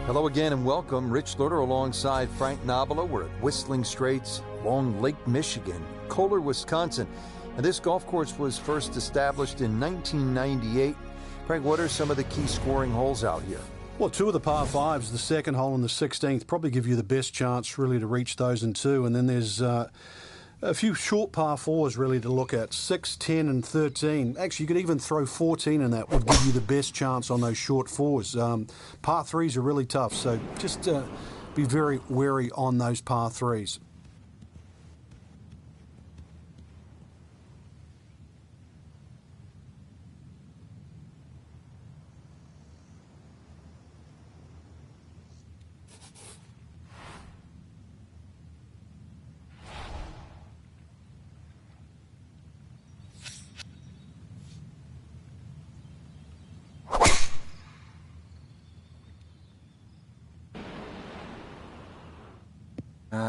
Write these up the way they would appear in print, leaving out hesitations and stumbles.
Hello again and welcome. Rich Lerner alongside Frank Nobilo. We're at Whistling Straits, along Lake Michigan, Kohler, Wisconsin. And this golf course was first established in 1998. Frank, what are some of the key scoring holes out here? Well, two of the par fives, the second hole and the 16th, probably give you the best chance really to reach those in two. And then there's a few short par fours really to look at, 6, 10 and 13. Actually, you could even throw 14 in that, would give you the best chance on those short fours. Par threes are really tough, so just be very wary on those par threes.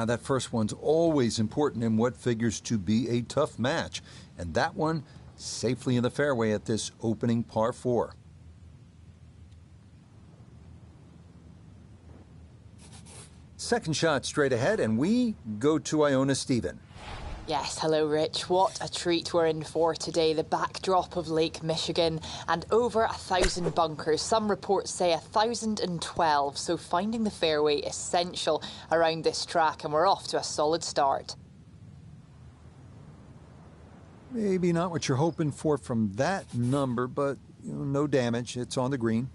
That first one's always important in what figures to be a tough match. And that one safely in the fairway at this opening par 4. Second shot straight ahead, and we go to Iona Stephen. Yes, hello Rich. What a treat we're in for today. The backdrop of Lake Michigan and over 1,000 bunkers. Some reports say 1,012, so finding the fairway essential around this track, and we're off to a solid start. Maybe not what you're hoping for from that number, but no damage. It's on the green.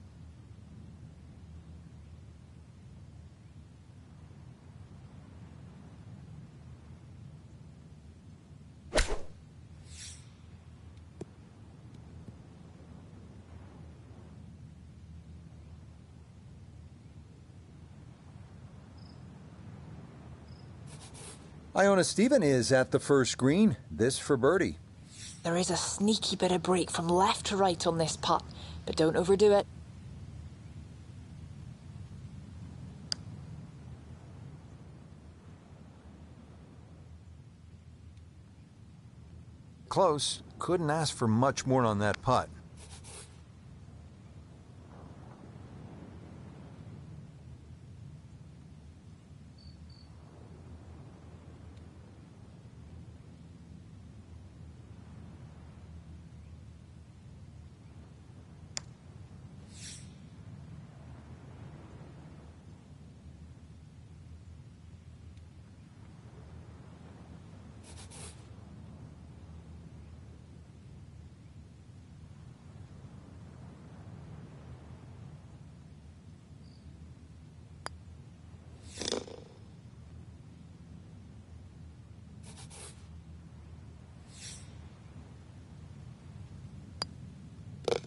Iona Stephen is at the first green. This for birdie. There is a sneaky bit of break from left to right on this putt, but don't overdo it. Close. Couldn't ask for much more on that putt.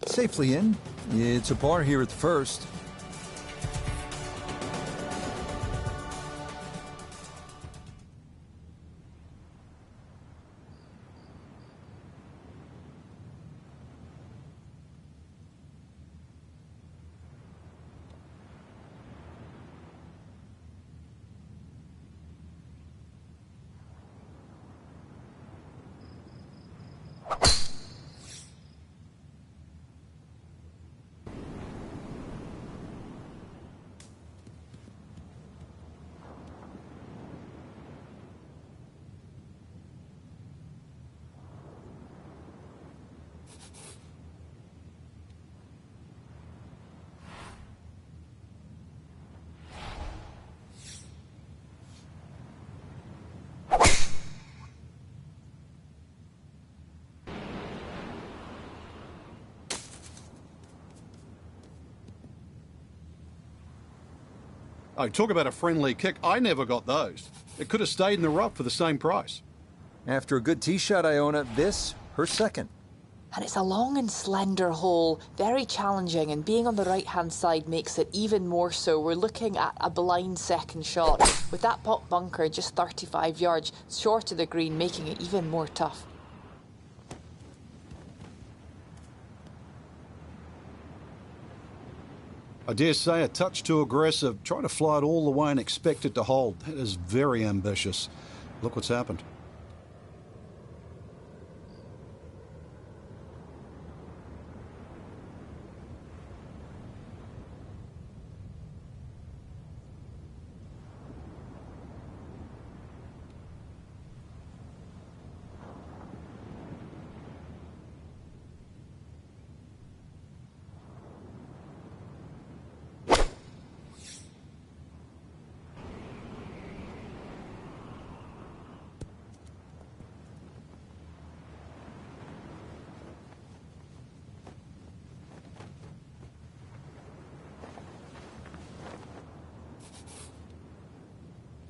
Safely in. It's a par here at the first. Oh, talk about a friendly kick. I never got those. It could have stayed in the rough for the same price. After a good tee shot, Iona, this, her second. And it's a long and slender hole, very challenging, and being on the right-hand side makes it even more so. We're looking at a blind second shot, with that pot bunker just 35 yards short of the green, making it even more tough. I dare say a touch too aggressive. Try to fly it all the way and expect it to hold. That is very ambitious. Look what's happened.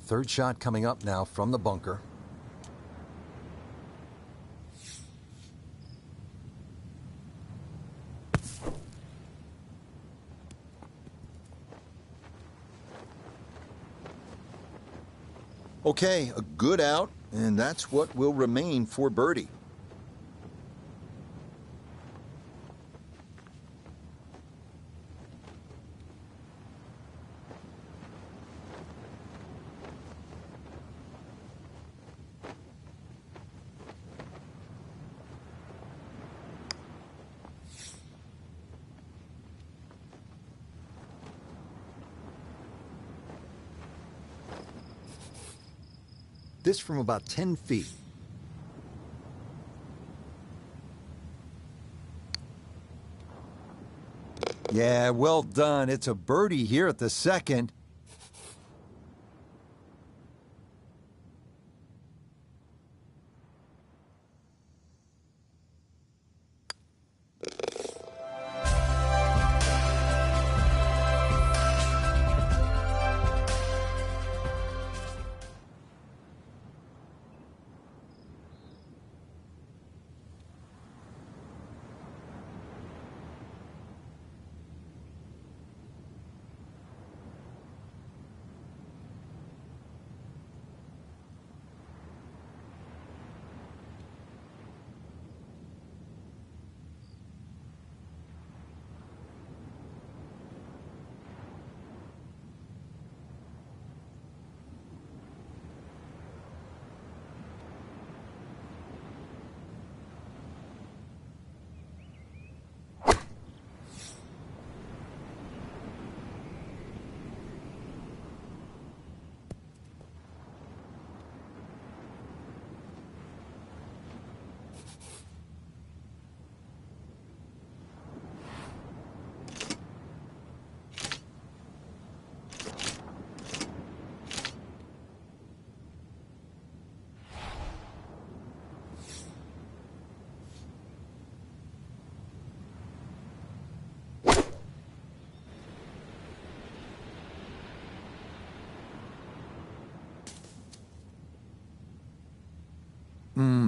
Third shot coming up now from the bunker. Okay, a good out, and that's what will remain for birdie. This from about 10 feet. Yeah, well done. It's a birdie here at the second.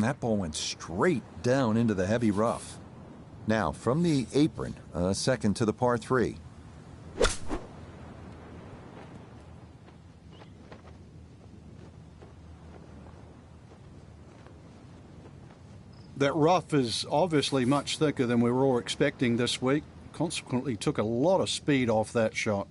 That ball went straight down into the heavy rough. Now, from the apron, second to the par 3. That rough is obviously much thicker than we were all expecting this week. Consequently, took a lot of speed off that shot.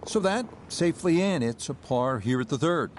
So that safely in. It's a par here at the third.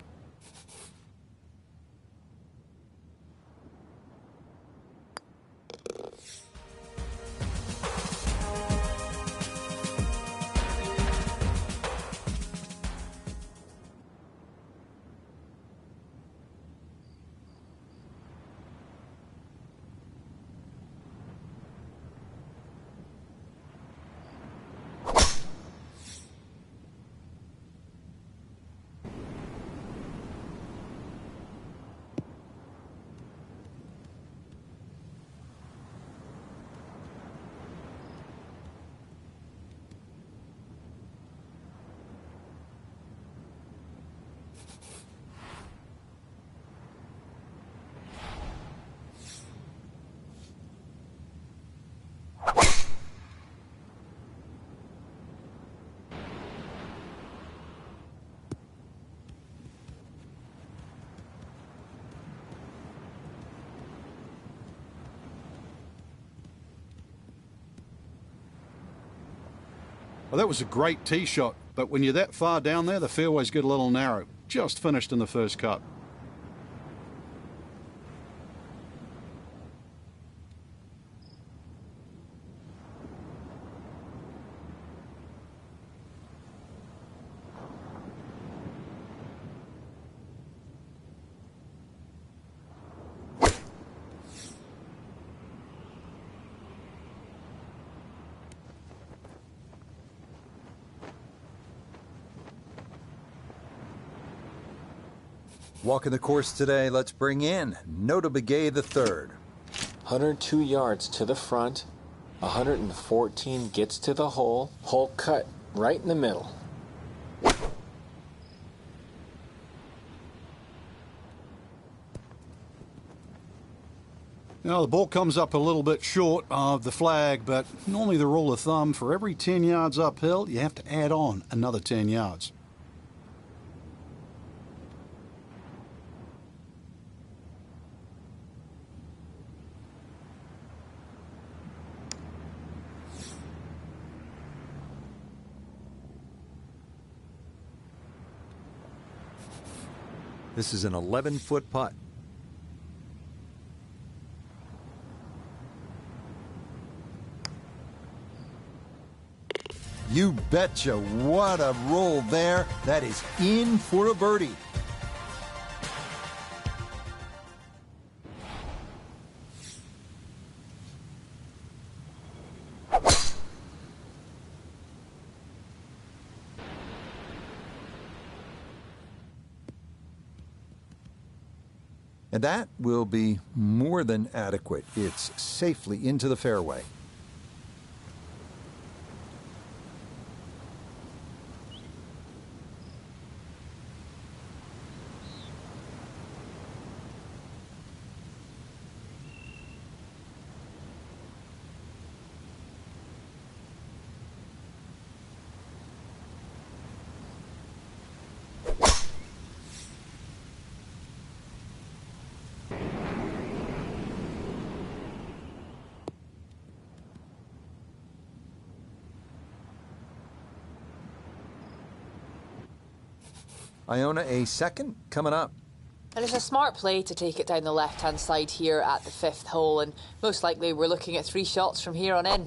Well, that was a great tee shot, but when you're that far down there, the fairways get a little narrow. Just finished in the first cut. Walking the course today, let's bring in Notah Begay III. 102 yards to the front, 114 gets to the hole, hole cut right in the middle. Now, the ball comes up a little bit short of the flag, but normally the rule of thumb, for every 10 yards uphill, you have to add on another 10 yards. This is an 11-foot putt. You betcha. What a roll there. That is in for a birdie. And that will be more than adequate. It's safely into the fairway. Iona, a second coming up. And it's a smart play to take it down the left-hand side here at the 5th hole, and most likely we're looking at 3 shots from here on in.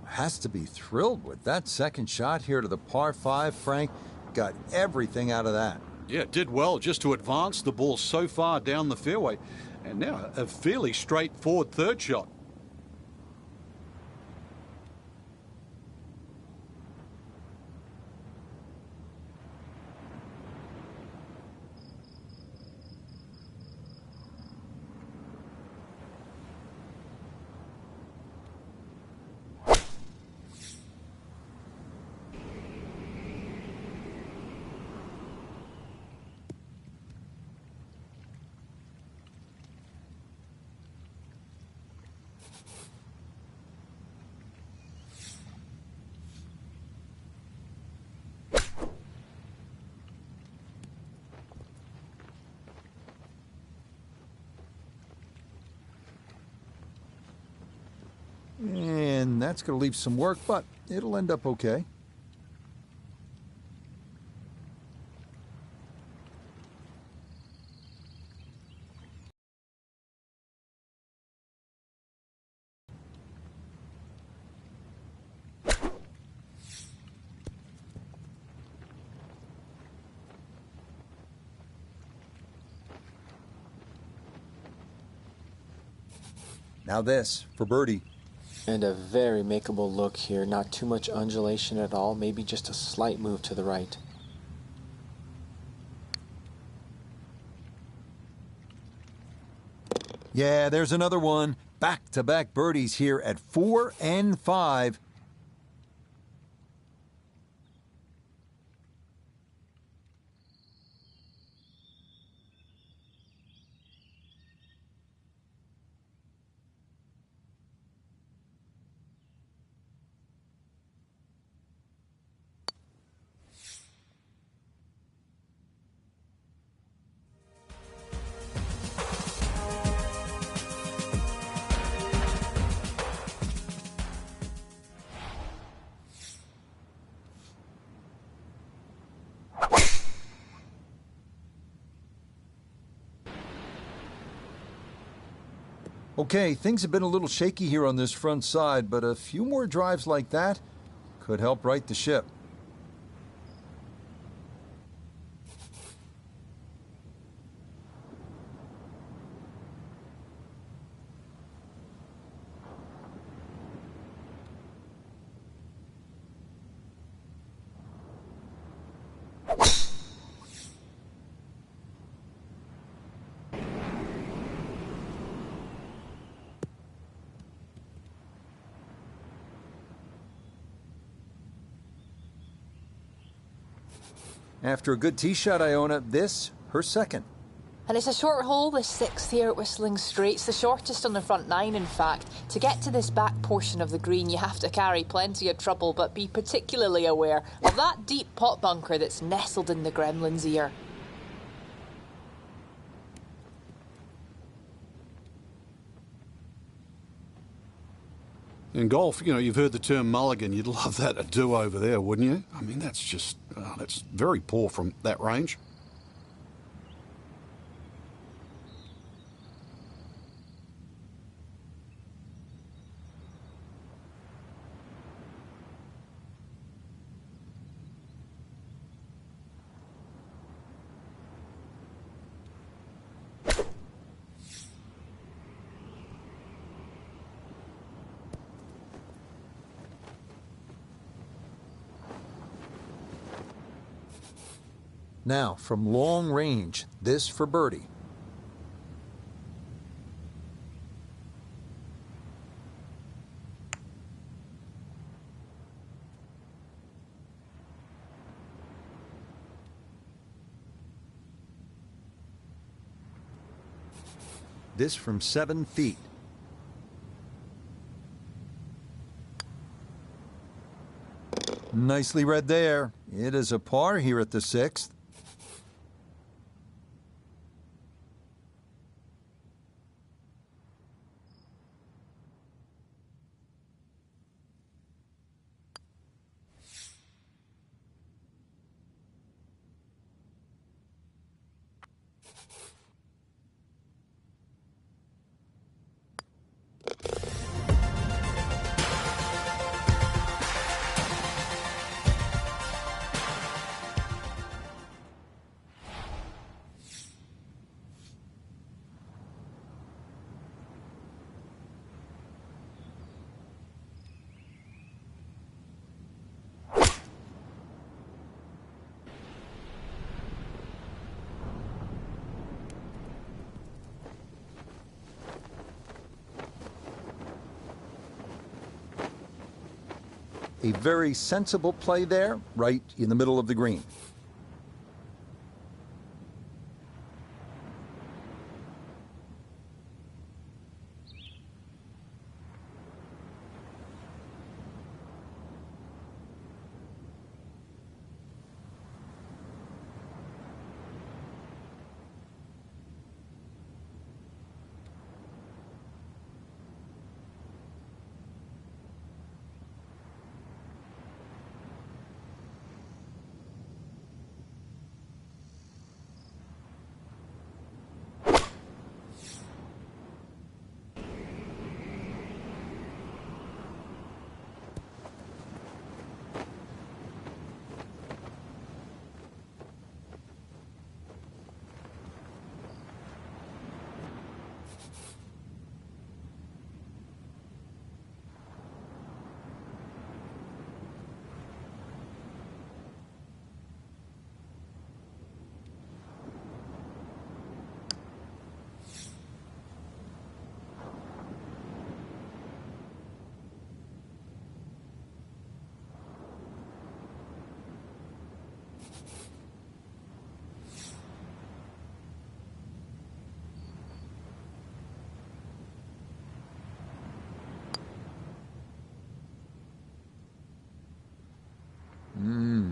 Has to be thrilled with that second shot here to the par 5, Frank. Got everything out of that. Yeah, it did well just to advance the ball so far down the fairway. And now a fairly straightforward third shot. And that's going to leave some work, but it'll end up okay. Now this for birdie. And a very makeable look here. Not too much undulation at all. Maybe just a slight move to the right. Yeah, there's another one. Back-to-back birdies here at 4 and 5. Okay, things have been a little shaky here on this front side, but a few more drives like that could help right the ship. After a good tee shot, Iona, this, her second. And it's a short hole, the 6th here at Whistling Straits, the shortest on the front 9, in fact. To get to this back portion of the green, you have to carry plenty of trouble, but be particularly aware of that deep pot bunker that's nestled in the gremlin's ear. In golf, you know, you've heard the term mulligan. You'd love that, a do-over there, wouldn't you? I mean, that's just, that's very poor from that range. Now, from long range, this for birdie. This from 7 feet. Nicely read there. It is a par here at the 6th. A very sensible play there, right in the middle of the green.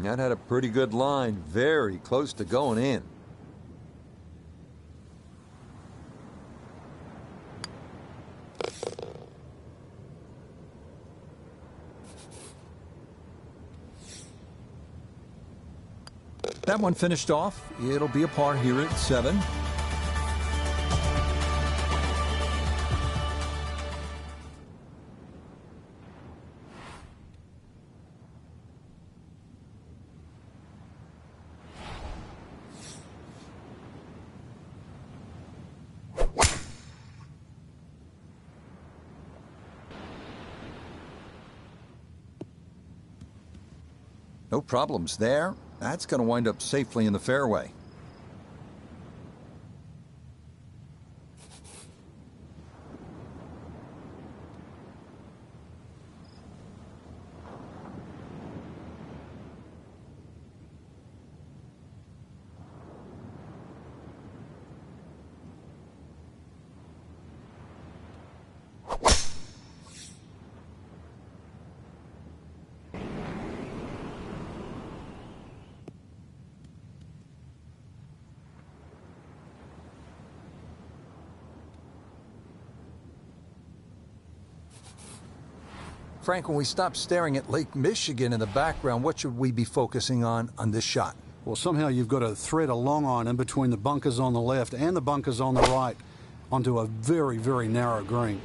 That had a pretty good line, very close to going in. That one finished off. It'll be a par here at 7. No problems there. That's going to wind up safely in the fairway. Frank, when we stop staring at Lake Michigan in the background, what should we be focusing on this shot? Well, somehow you've got to thread a long iron in between the bunkers on the left and the bunkers on the right onto a very, very narrow green.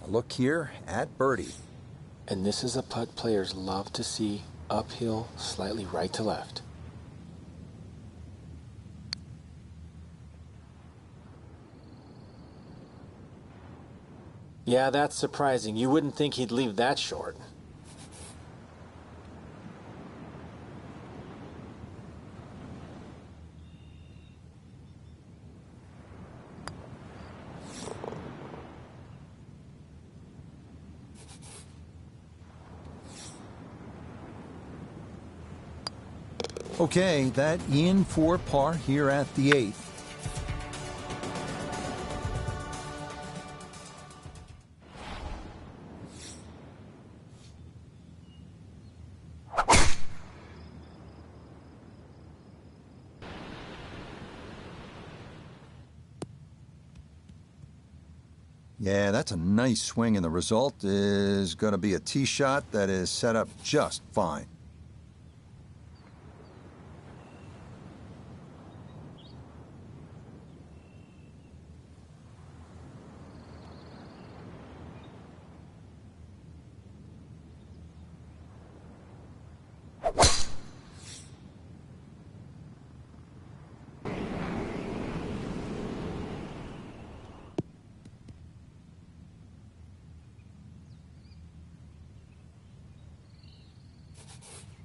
A look here at birdie. And this is a putt players love to see, uphill, slightly right to left. Yeah, that's surprising. You wouldn't think he'd leave that short. Okay, that in for par here at the 8th. Yeah, that's a nice swing, and the result is going to be a tee shot that is set up just fine.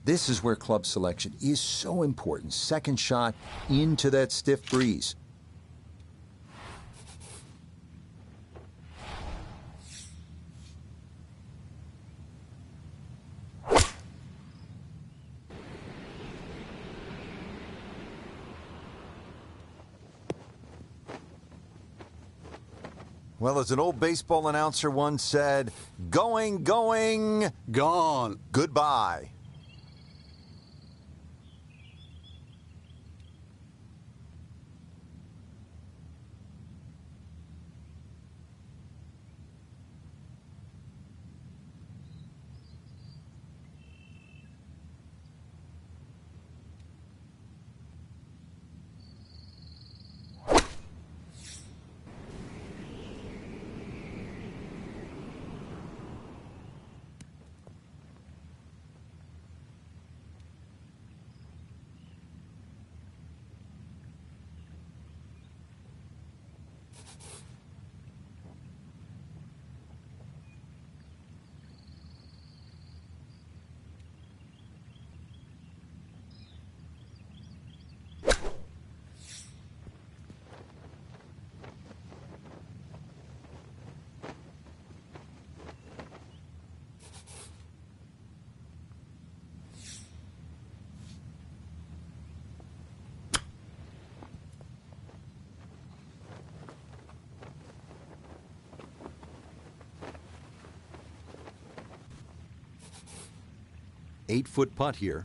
This is where club selection is so important. Second shot into that stiff breeze. Well, as an old baseball announcer once said, going, Gone. goodbye. Eight-foot putt here.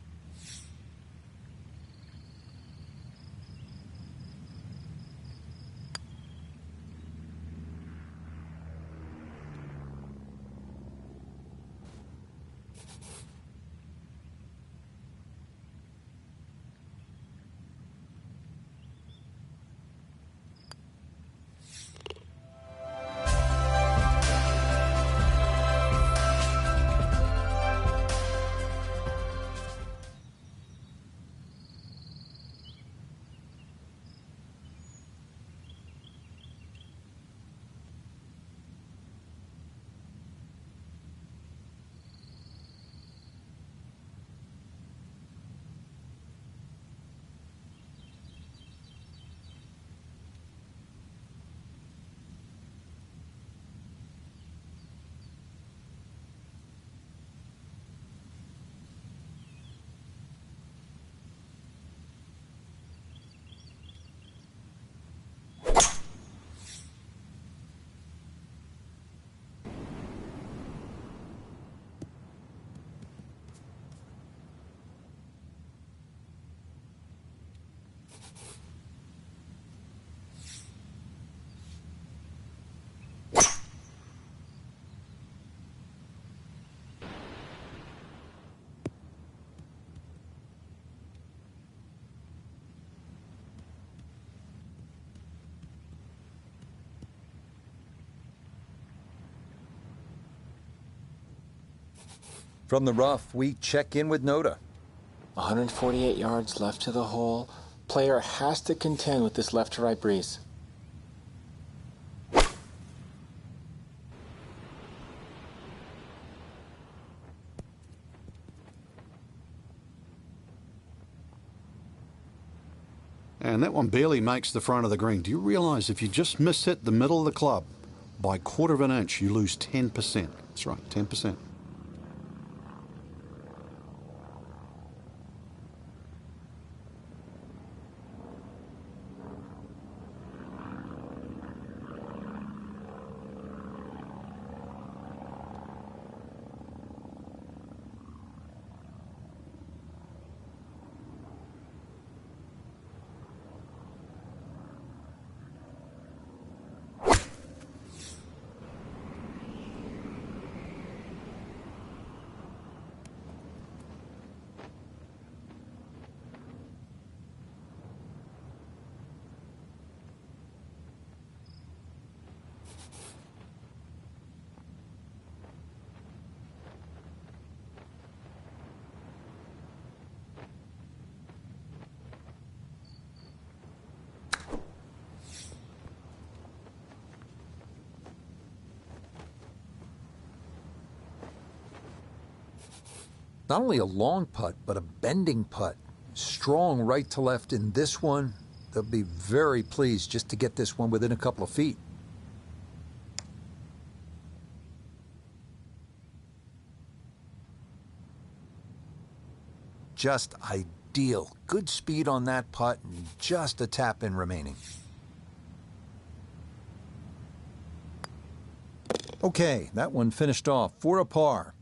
From the rough, we check in with Notah. 148 yards left to the hole. Player has to contend with this left to right breeze. And that one barely makes the front of the green. Do you realise if you just miss hit the middle of the club by 1/4 of an inch, you lose 10%. That's right, 10%. Not only a long putt, but a bending putt. Strong right to left in this one. They'll be very pleased just to get this one within a couple of feet. Just ideal. Good speed on that putt and just a tap in remaining. Okay, that one finished off for a par.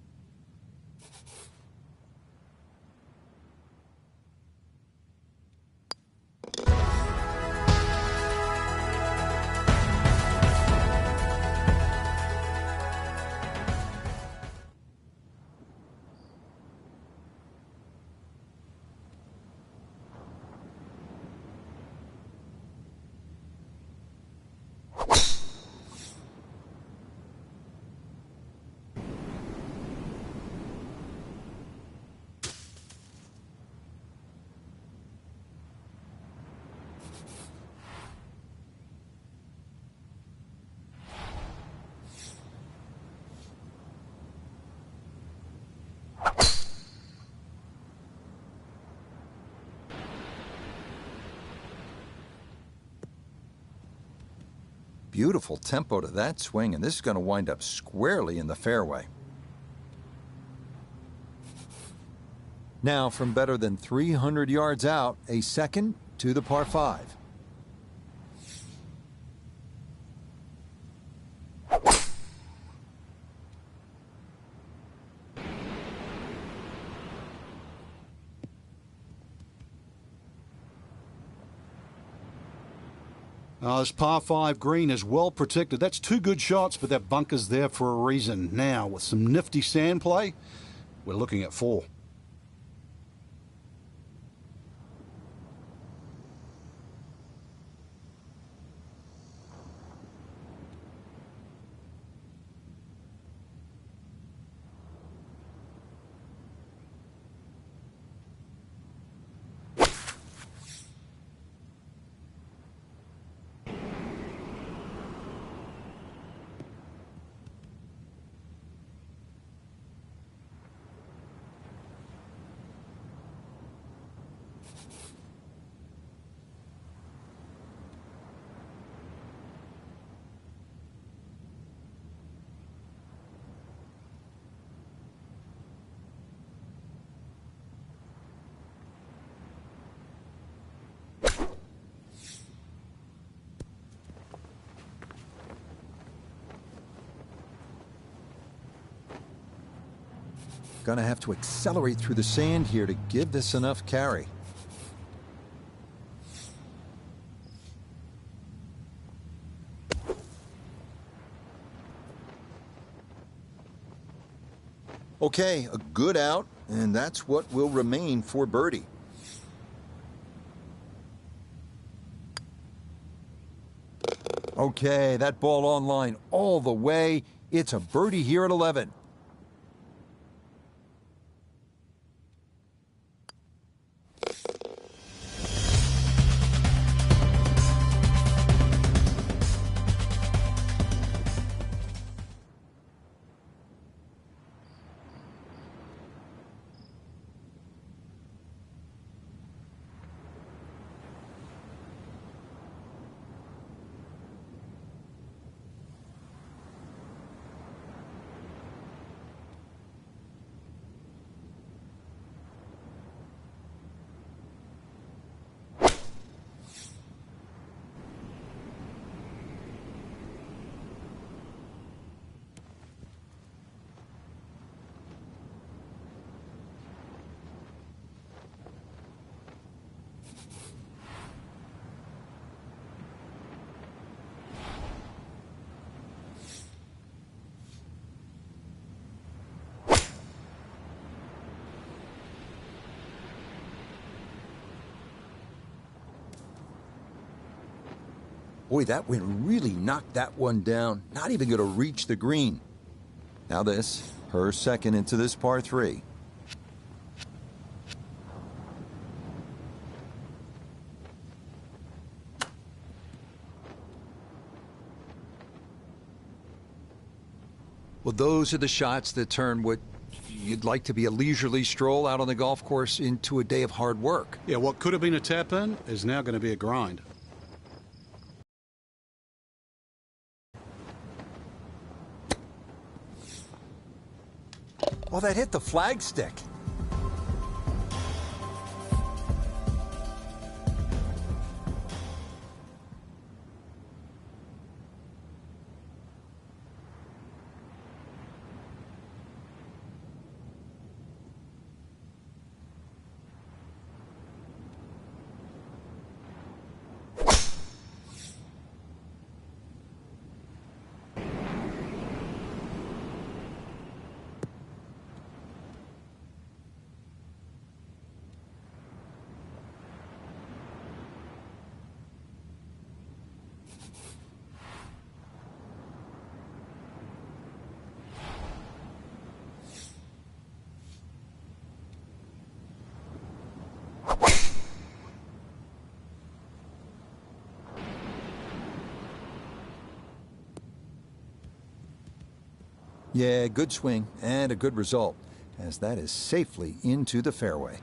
Beautiful tempo to that swing, and this is going to wind up squarely in the fairway. Now, from better than 300 yards out, a second to the par 5. This par 5 green is well protected. That's 2 good shots, but that bunker's there for a reason. Now, with some nifty sand play, we're looking at 4. Going to have to accelerate through the sand here to give this enough carry. Okay, a good out, and that's what will remain for birdie. Okay, that ball on line all the way. It's a birdie here at 11. Boy, that wind really knocked that one down. Not even going to reach the green. Now this, her second into this par 3. Well, those are the shots that turn what you'd like to be a leisurely stroll out on the golf course into a day of hard work. Yeah, what could have been a tap-in is now going to be a grind. Oh, that hit the flagstick. Yeah, good swing and a good result, as that is safely into the fairway.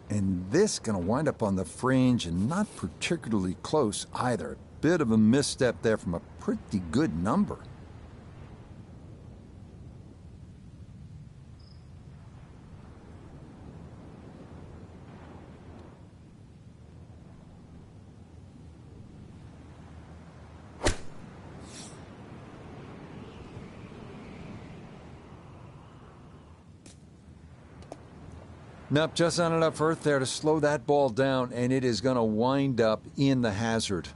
And this going to wind up on the fringe and not particularly close either. Bit of a misstep there from a pretty good number. Nope, just not enough earth there to slow that ball down, and it is going to wind up in the hazard.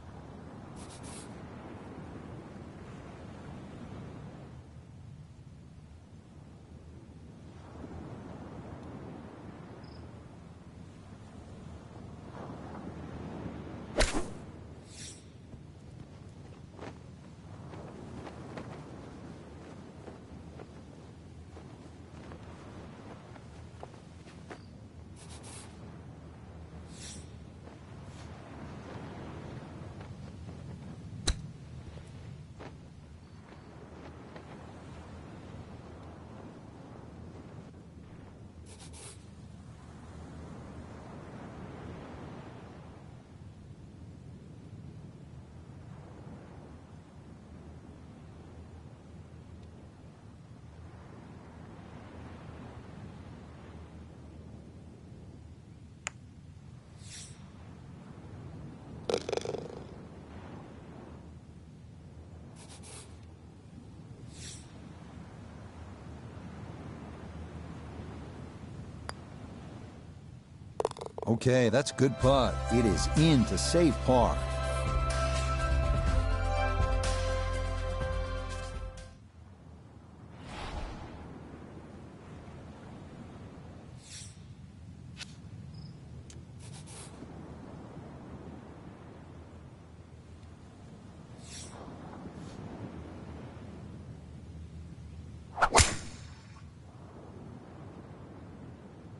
Okay, that's a good putt. It is in to save par.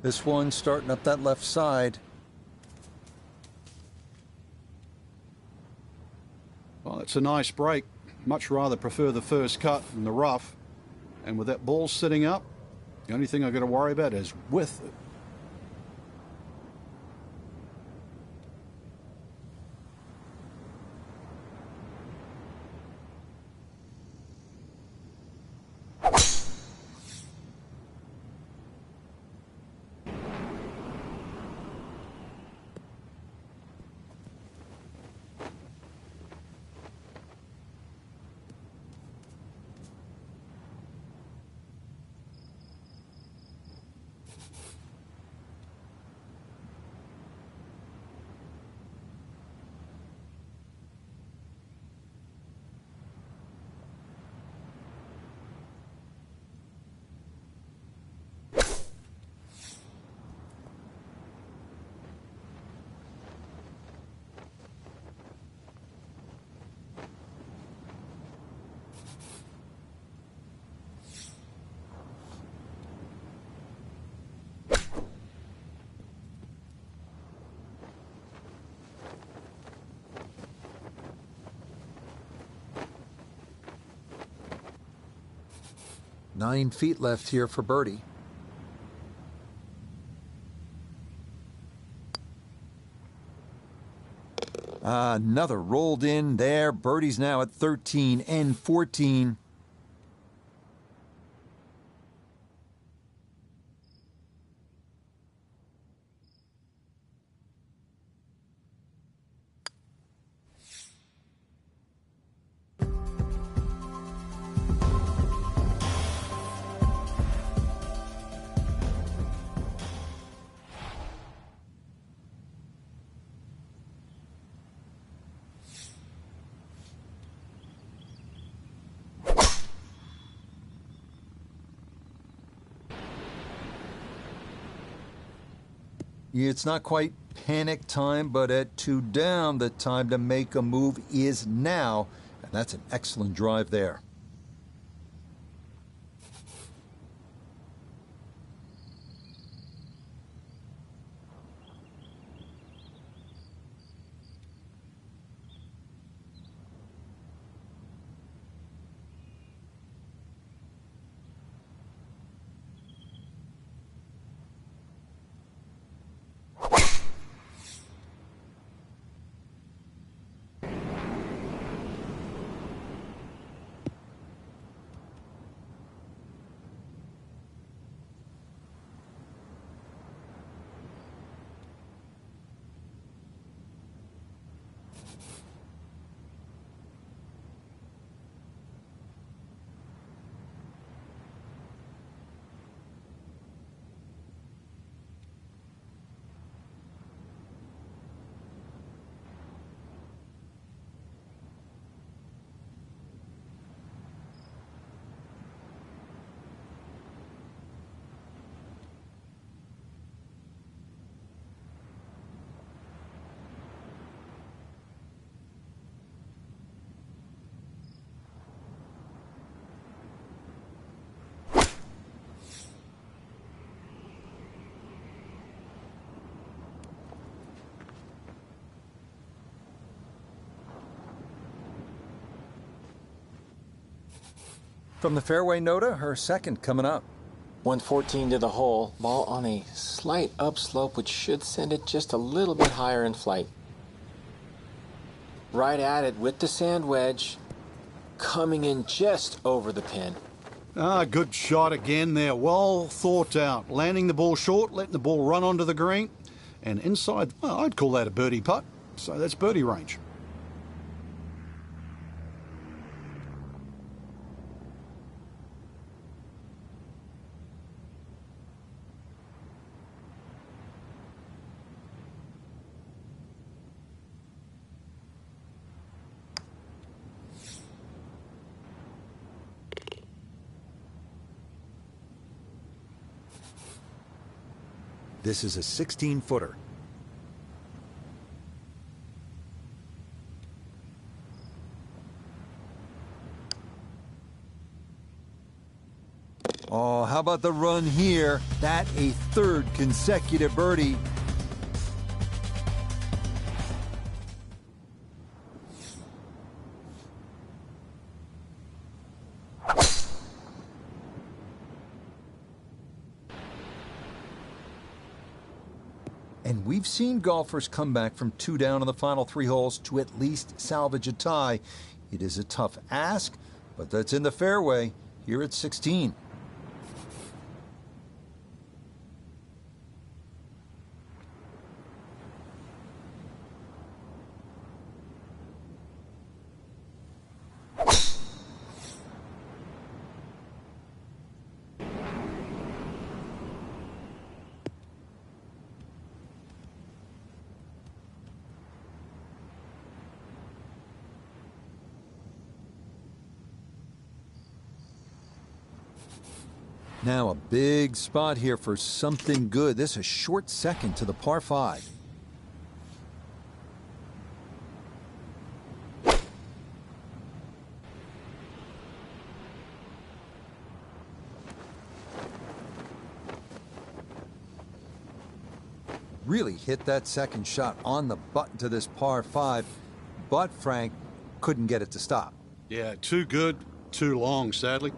This one starting up that left side. Well, it's a nice break. Much rather prefer the first cut in the rough. And with that ball sitting up, the only thing I've got to worry about is width. 9 feet left here for birdie. Another rolled in there. Birdie's now at 13 and 14. It's not quite panic time, but at 2 down, the time to make a move is now. And that's an excellent drive there. From the fairway, Noda, her second coming up. 114 to the hole. Ball on a slight upslope, which should send it just a little bit higher in flight. Right at it with the sand wedge. Coming in just over the pin. Good shot again there. Well thought out. Landing the ball short, letting the ball run onto the green. And inside, well, I'd call that a birdie putt. So that's birdie range. This is a 16-footer. Oh, how about the run here? That a third consecutive birdie. And we've seen golfers come back from 2 down in the final 3 holes to at least salvage a tie. It is a tough ask, but that's in the fairway here at 16. Now a big spot here for something good. This is a short second to the par 5. Really hit that second shot on the button to this par 5, but Frank couldn't get it to stop. Yeah, too good, too long, sadly.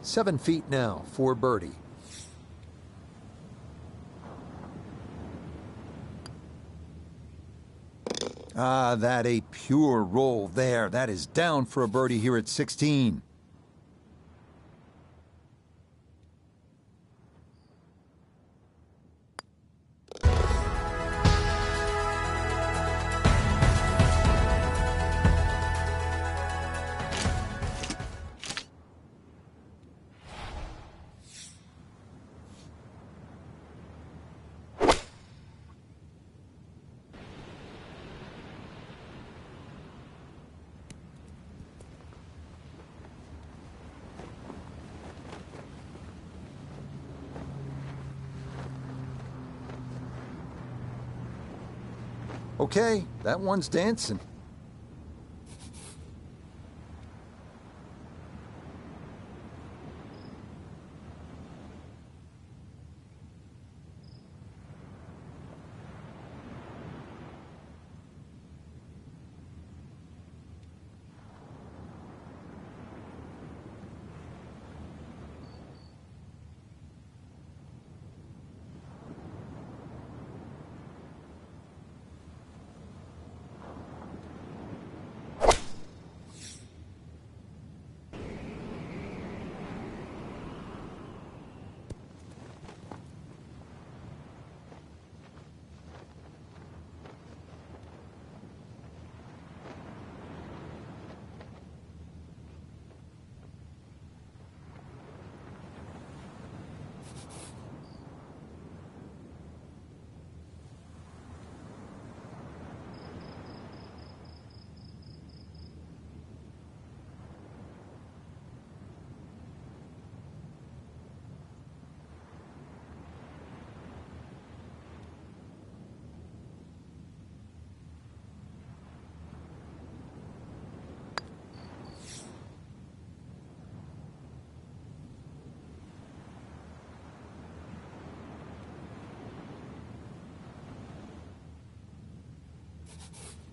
7 feet now for birdie. Ah, that a pure roll there. That is down for a birdie here at 16. Okay, that one's dancing.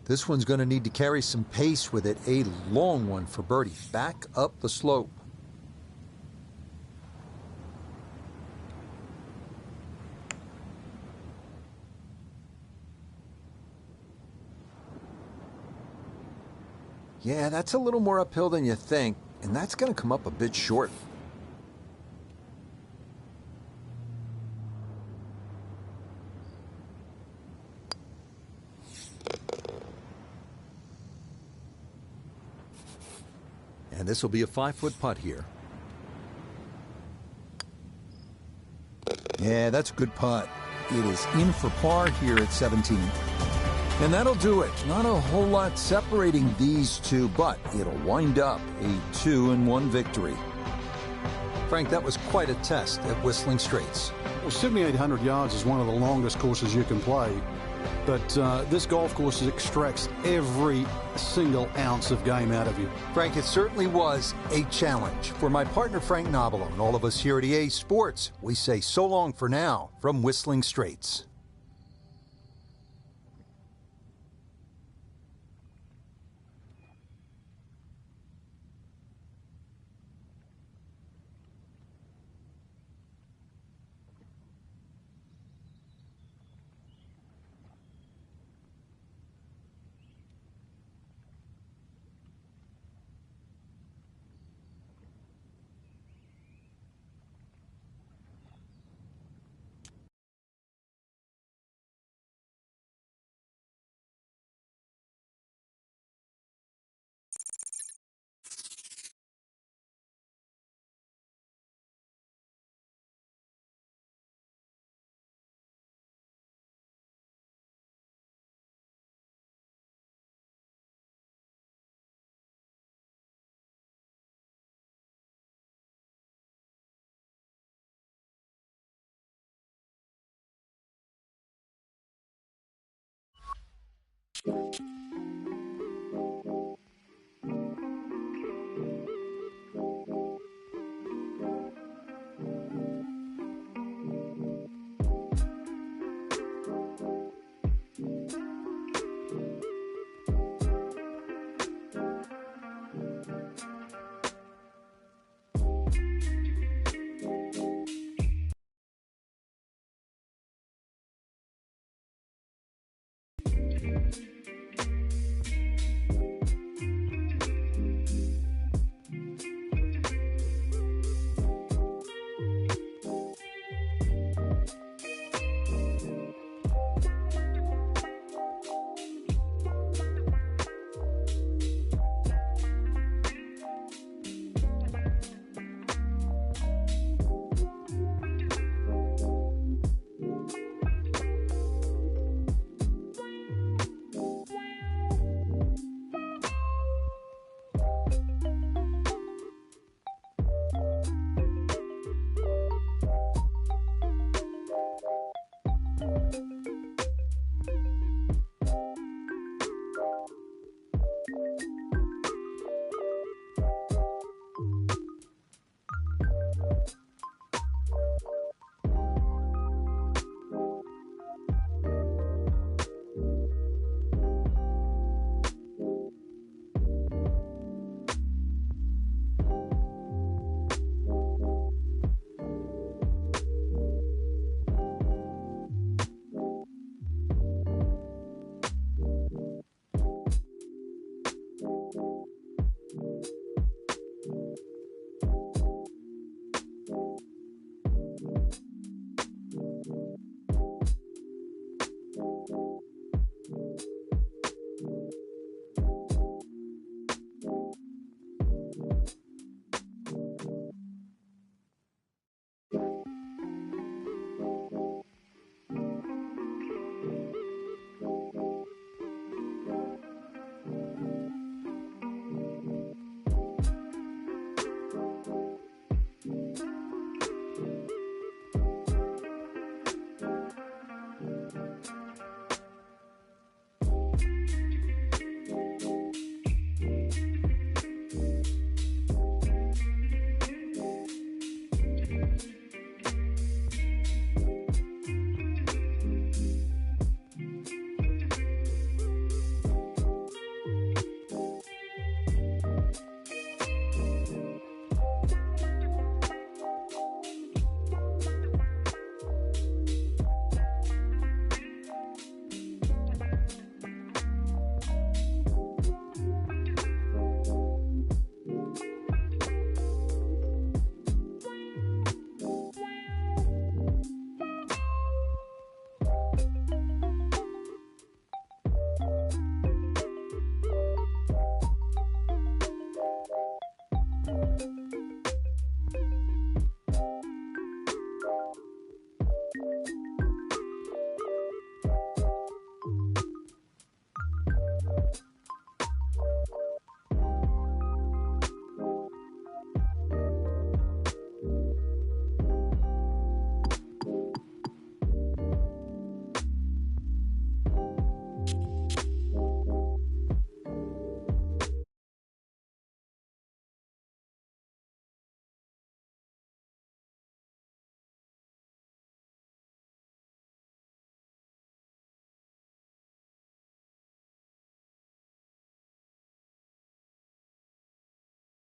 This one's going to need to carry some pace with it. A long one for birdie. Back up the slope. Yeah, that's a little more uphill than you think, and that's going to come up a bit short. And this will be a 5-foot putt here. Yeah, that's a good putt. It is in for par here at 17. And that'll do it. Not a whole lot separating these two, but it'll wind up a 2-1 victory. Frank, that was quite a test at Whistling Straits. Well, 7,800 yards is one of the longest courses you can play. But this golf course extracts every single ounce of game out of you. Frank, it certainly was a challenge. For my partner Frank Nobilo and all of us here at EA Sports, we say so long for now from Whistling Straits. you.